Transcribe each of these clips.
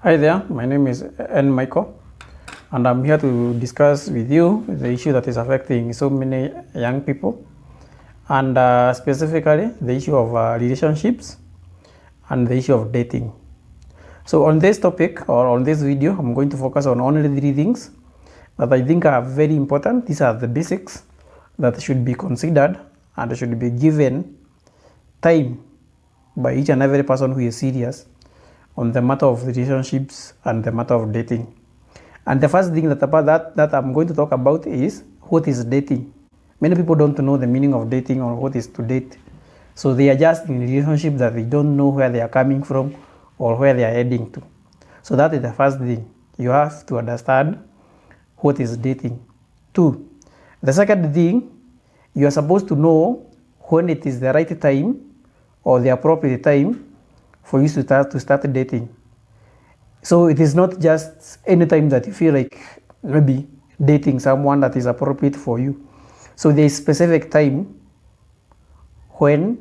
Hi there, my name is N. Michael, and I'm here to discuss with you the issue that is affecting so many young people, and specifically the issue of relationships and the issue of dating. So on this topic, or on this video, I'm going to focus on only 3 things that I think are very important. These are the basics that should be considered and should be given time by each and every person who is serious on the matter of relationships and the matter of dating. And the first thing that I'm going to talk about is what is dating. Many people don't know the meaning of dating or what is to date. So they are just in a relationship that they don't know where they are coming from or where they are heading to. So that is the first thing. You have to understand what is dating. 2. The second thing, you are supposed to know when it is the right time or the appropriate time for you to start dating. So it is not just any time that you feel like maybe dating someone that is appropriate for you. So there is specific time when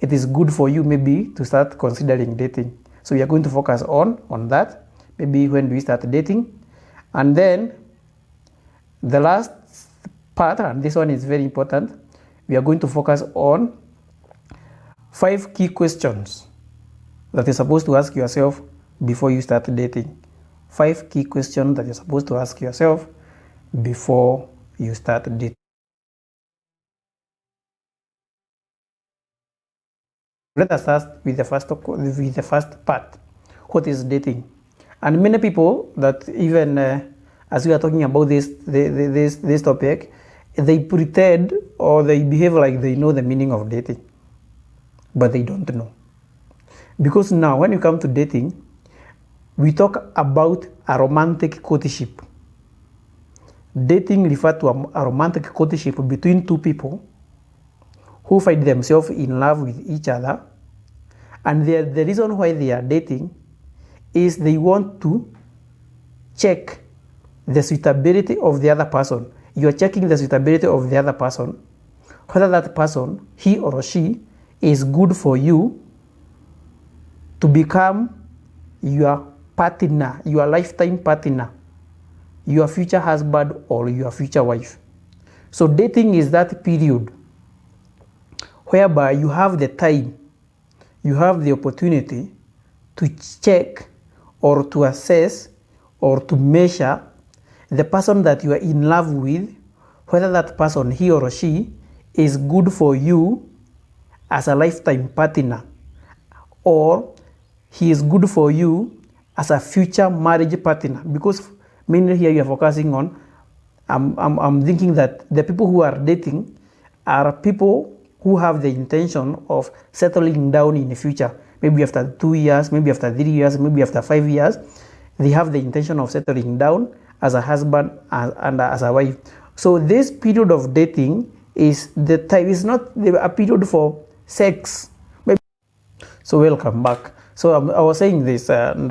it is good for you maybe to start considering dating. So we are going to focus on that. Maybe when do we start dating? And then the last part, and this one is very important, we are going to focus on 5 key questions that you're supposed to ask yourself before you start dating. 5 key questions that you're supposed to ask yourself before you start dating. Let us start with the first part. What is dating? And many people that even as we are talking about this topic, they pretend or they behave like they know the meaning of dating, but they don't know. Because now when you come to dating, we talk about a romantic courtship. Dating refers to a romantic courtship between 2 people who find themselves in love with each other, and the reason why they are dating is they want to check the suitability of the other person. You are checking the suitability of the other person, whether that person, he or she, is good for you to become your partner, your lifetime partner, your future husband or your future wife. So dating is that period whereby you have the time, you have the opportunity to check or to assess or to measure the person that you are in love with, whether that person, he or she, is good for you as a lifetime partner, or he is good for you as a future marriage partner. Because mainly here you are focusing on, I'm thinking that the people who are dating are people who have the intention of settling down in the future. Maybe after 2 years, maybe after 3 years, maybe after 5 years, they have the intention of settling down as a husband and as a wife. So this period of dating is the time, is not a period for sex. Maybe. So welcome back. So I was saying this, and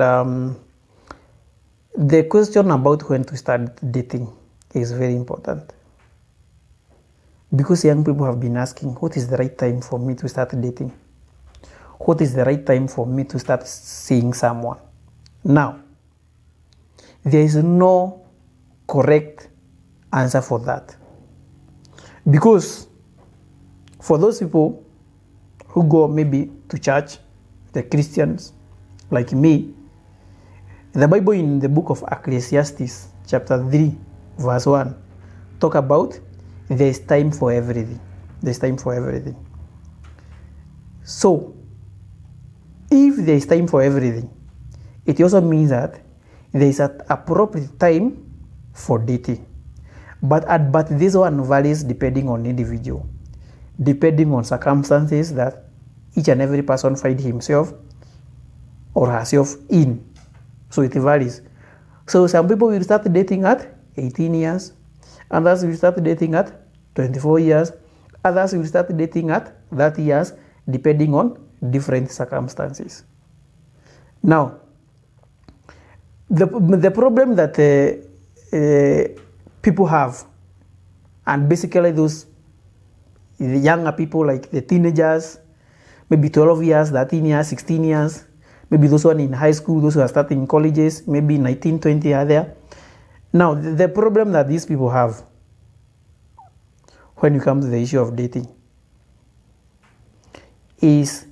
the question about when to start dating is very important. Because young people have been asking, what is the right time for me to start dating? What is the right time for me to start seeing someone? Now, there is no correct answer for that. Because for those people who go maybe to church, the Christians like me, the Bible in the book of Ecclesiastes chapter 3 verse 1 talk about there is time for everything. There is time for everything. So if there is time for everything, it also means that there is an appropriate time for dating. But this one varies depending on individual, depending on circumstances that each and every person finds himself or herself in. So it varies. So some people will start dating at 18 years, others will start dating at 24 years, others will start dating at 30 years, depending on different circumstances. Now, the problem that people have, and basically those younger people like the teenagers, maybe 12 years, 13 years, 16 years, maybe those who are in high school, those who are starting colleges, maybe 19, 20 are there. Now, the problem that these people have when you come to the issue of dating is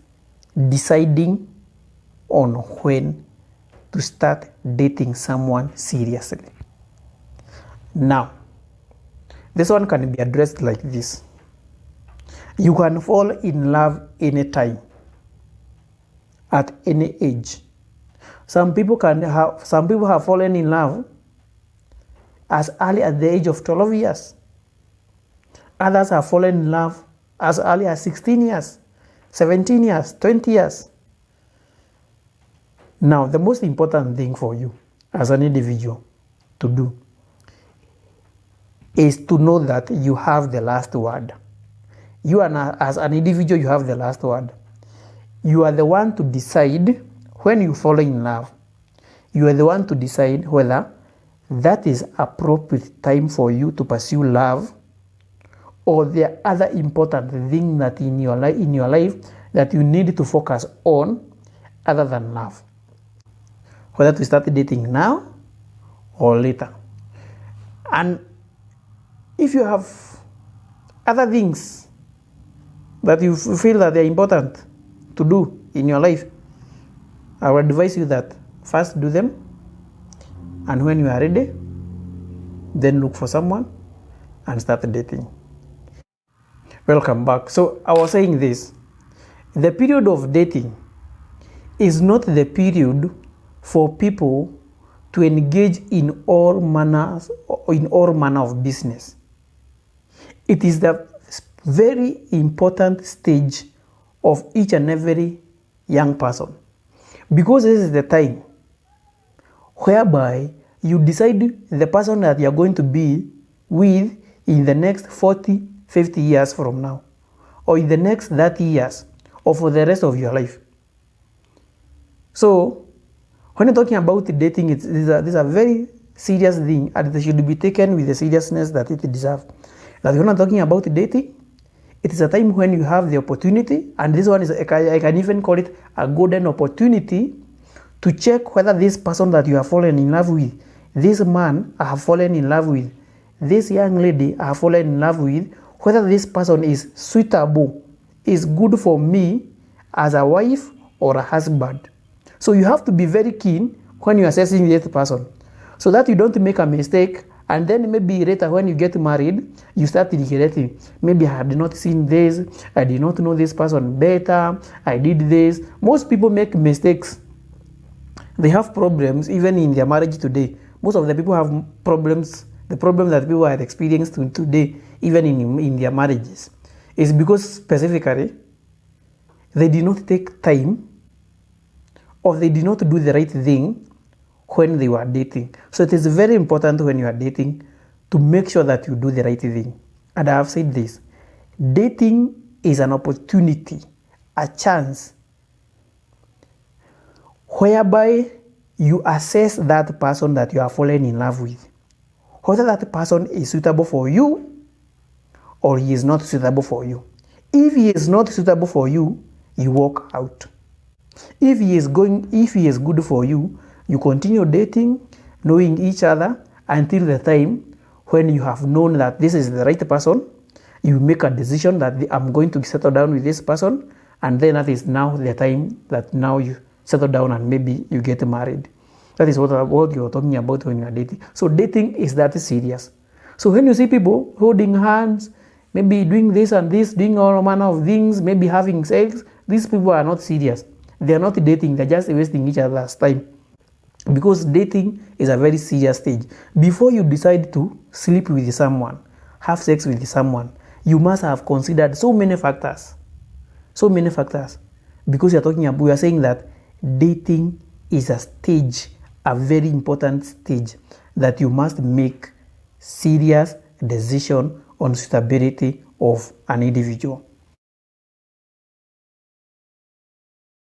deciding on when to start dating someone seriously. Now, this one can be addressed like this. You can fall in love anytime, at any age. Some people have fallen in love as early as the age of 12 years. Others have fallen in love as early as 16 years, 17 years, 20 years. Now, the most important thing for you as an individual to do is to know that you have the last word. You are, as an individual, you have the last word. You are the one to decide when you fall in love. You are the one to decide whether that is appropriate time for you to pursue love, or there are other important things that in your life that you need to focus on other than love. Whether to start dating now or later. And if you have other things that you feel that they are important to do in your life, I would advise you that first do them, and when you are ready, then look for someone and start dating. Welcome back. So I was saying this, the period of dating is not the period for people to engage in all manner of business. It is the very important stage of each and every young person, because this is the time whereby you decide the person that you are going to be with in the next 40, 50 years from now, or in the next 30 years, or for the rest of your life. So, when you're talking about dating, this is a very serious thing, and it should be taken with the seriousness that it deserves. That when I'm talking about dating, it is a time when you have the opportunity, and this one is, I can even call it a golden opportunity, to check whether this person that you have fallen in love with, this man I have fallen in love with, this young lady I have fallen in love with, whether this person is suitable, is good for me as a wife or a husband. So you have to be very keen when you're assessing this person, so that you don't make a mistake, and then maybe later when you get married, you start regretting. Maybe I had not seen this, I did not know this person better, I did this. Most people make mistakes. They have problems even in their marriage today. Most of the people have problems. The problem that people are experiencing today, even in their marriages, is because specifically they did not take time, or they did not do the right thing when they were dating. So it is very important when you are dating to make sure that you do the right thing. And I have said this, dating is an opportunity, a chance, whereby you assess that person that you are falling in love with, whether that person is suitable for you or he is not suitable for you. If he is not suitable for you, you walk out. If he is good for you, you continue dating, knowing each other until the time when you have known that this is the right person. You make a decision that I'm going to settle down with this person, and then that is now the time that now you settle down and maybe you get married. That is what you're talking about when you're dating. So dating is that serious. So when you see people holding hands, maybe doing this and this, doing all manner of things, maybe having sex, these people are not serious. They are not dating, they're just wasting each other's time. Because dating is a very serious stage. Before you decide to sleep with someone, have sex with someone, you must have considered so many factors. So many factors. Because we are saying that dating is a stage, a very important stage, that you must make serious decision on suitability of an individual.